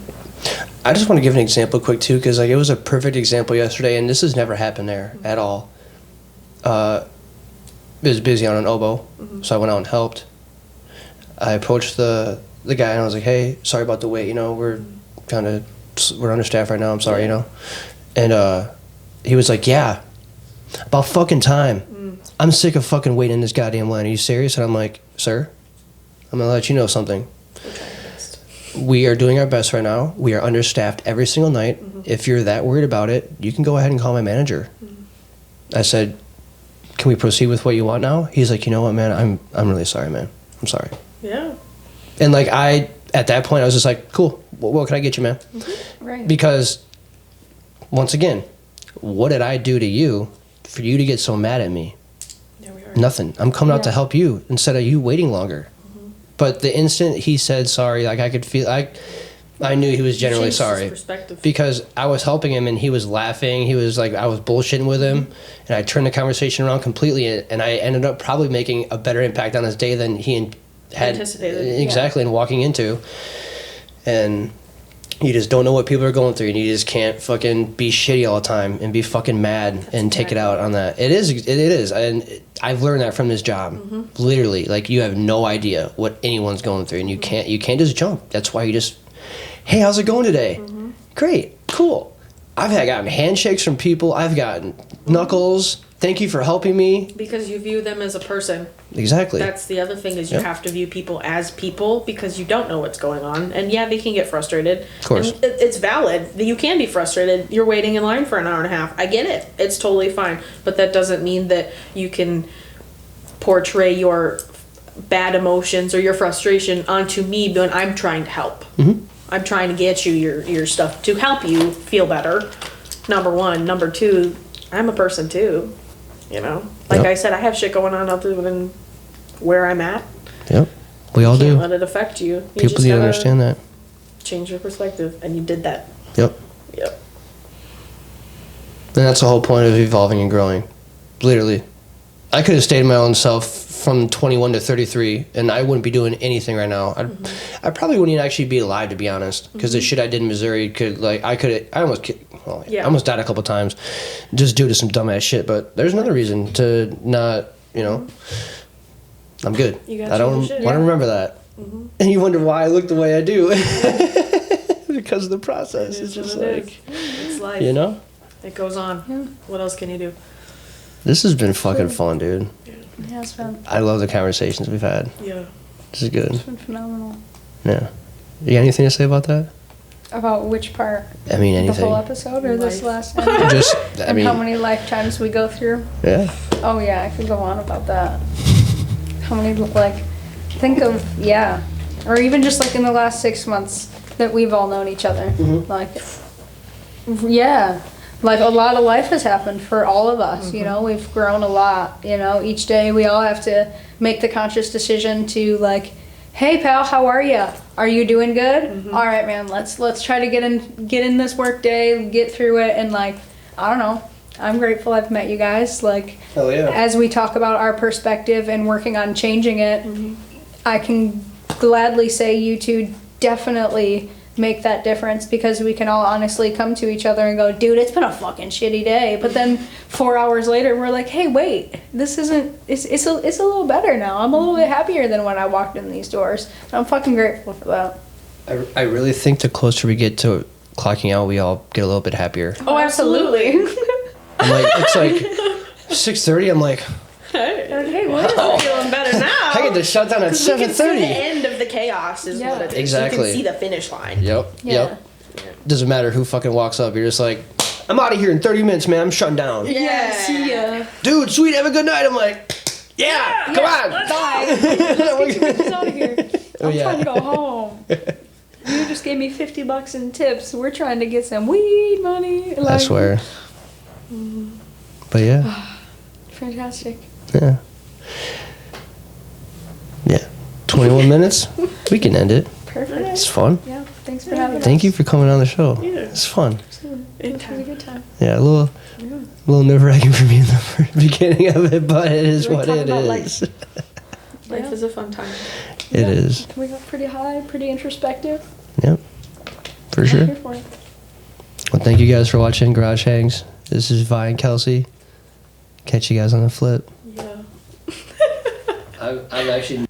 A: I just want to give an example quick too, because like it was a perfect example yesterday, and this has never happened there at all. It was busy on an oboe, so I went out and helped. I approached the guy and I was like, "Hey, sorry about the wait. You know, we're understaffed right now. I'm sorry. You know," and he was like, "Yeah, About fucking time. I'm sick of fucking waiting in this goddamn line. Are you serious? And I'm like, sir, I'm going to let you know something. We are doing our best right now. We are understaffed every single night. If you're that worried about it, you can go ahead and call my manager. I said, can we proceed with what you want now? He's like, you know what, man, I'm really sorry, man. I'm sorry.
B: Yeah.
A: And like at that point, I was just like, cool. What can I get you, man?
C: Right.
A: Because once again, what did I do to you for you to get so mad at me?
B: There we are.
A: Nothing. I'm coming out to help you instead of you waiting longer. But the instant he said sorry, like I could feel, I knew he was genuinely
B: Changed his
A: sorry
B: perspective.
A: because I was helping him and he was laughing. He was like, I was bullshitting with him, and I turned the conversation around completely, and I ended up probably making a better impact on his day than he had
B: Anticipated.
A: exactly and walking into. And you just don't know what people are going through, and you just can't fucking be shitty all the time and be fucking mad and take it out on that. It is, and I've learned that from this job. Literally, like you have no idea what anyone's going through, and you can't just jump. That's why you just, hey, how's it going today? Great, cool. I've gotten handshakes from people. I've gotten knuckles. Thank you for helping me.
B: Because you view them as a person.
A: Exactly.
B: That's the other thing is you have to view people as people because you don't know what's going on. And yeah, they can get frustrated.
A: Of course.
B: And it's valid. You can be frustrated. You're waiting in line for an hour and a half. I get it. It's totally fine. But that doesn't mean that you can portray your bad emotions or your frustration onto me when I'm trying to help. I'm trying to get you your stuff to help you feel better. Number one. Number two, I'm a person too. You know, like I said, I have shit going on other than where I'm at.
A: Yep, we all
B: Can't
A: do.
B: let it affect you. You
A: People
B: just
A: need to
B: gotta
A: understand that.
B: change your perspective, and you did that.
A: Yep.
B: Yep.
A: And that's the whole point of evolving and growing. Literally. I could have stayed my own self from 21 to 33, and I wouldn't be doing anything right now. I probably wouldn't even actually be alive, to be honest, because the shit I did in Missouri I almost died a couple times just due to some dumbass shit, but there's another reason to not, I'm good.
B: You got
A: I don't
B: your shit.
A: want to remember that. And you wonder why I look the way I do. Because of the process.
B: It
A: It's
B: is
A: just
B: what it
A: like,
B: is. It's life. It goes on.
C: Yeah.
B: What else can you do?
A: This has been fucking fun, dude.
C: Yeah, it's been
A: I love the conversations we've had.
B: Yeah.
A: This is good.
C: phenomenal.
A: Yeah. You got anything to say about that?
C: About which part?
A: I mean,
C: The
A: anything.
C: whole episode or this
B: Life.
C: last one?
A: Just, I
C: And
A: mean,
C: how many lifetimes we go through?
A: yeah.
C: Oh yeah, I could go on about that. How many, think of, or even just in the last 6 months that we've all known each other. Like a lot of life has happened for all of us, we've grown a lot, each day we all have to make the conscious decision to hey pal, how are you? Are you doing good? All right, man, let's try to get in this work day, get through it, and I don't know. I'm grateful I've met you guys.
A: Hell yeah.
C: As we talk about our perspective and working on changing it, I can gladly say you two definitely make that difference because we can all honestly come to each other and go, dude, it's been a fucking shitty day. But then 4 hours later, we're like, hey, wait, this isn't, it's a little better now. I'm a little bit happier than when I walked in these doors. And I'm fucking grateful for that.
A: I really think the closer we get to clocking out, we all get a little bit happier.
C: Oh, absolutely.
A: I'm like, it's like 6:30. I'm like,
C: Hey, what is
B: I'm feeling better now.
A: I get to shut down at
B: 'Cause we can see the
A: 7:30.
B: end of the chaos is what it is.
A: Exactly.
B: You can see the finish line.
A: Yep.
C: Yeah.
A: Doesn't matter who fucking walks up. You're just like, I'm out of here in 30 minutes, man. I'm shutting down.
C: Yeah, see ya.
A: Dude, sweet, have a good night. I'm like, yeah, come on.
C: Bye. Let's get you out of here. I'm
A: yeah.
C: trying to go home. You just gave me $50 in tips. We're trying to get some weed money.
A: I swear. But yeah.
C: Fantastic.
A: Yeah. Yeah. 21 minutes. We can end it.
C: Perfect.
A: It's fun.
C: Yeah. Thanks for having us.
A: Thank you for coming on the show.
B: Yeah.
A: It's fun.
C: It was a good time.
A: Yeah, a little nerve-wracking for me in the beginning of it, but it is
C: We're
A: what
C: talking
A: it
C: about
A: is.
B: Life is a fun time.
A: It is.
C: We got pretty high, pretty introspective.
A: Yep. For
C: I'm
A: sure.
C: here for it.
A: Well, thank you guys for watching Garage Hangs. This is Vi and Kelsey. Catch you guys on the flip.
B: Yeah.
A: I'm actually...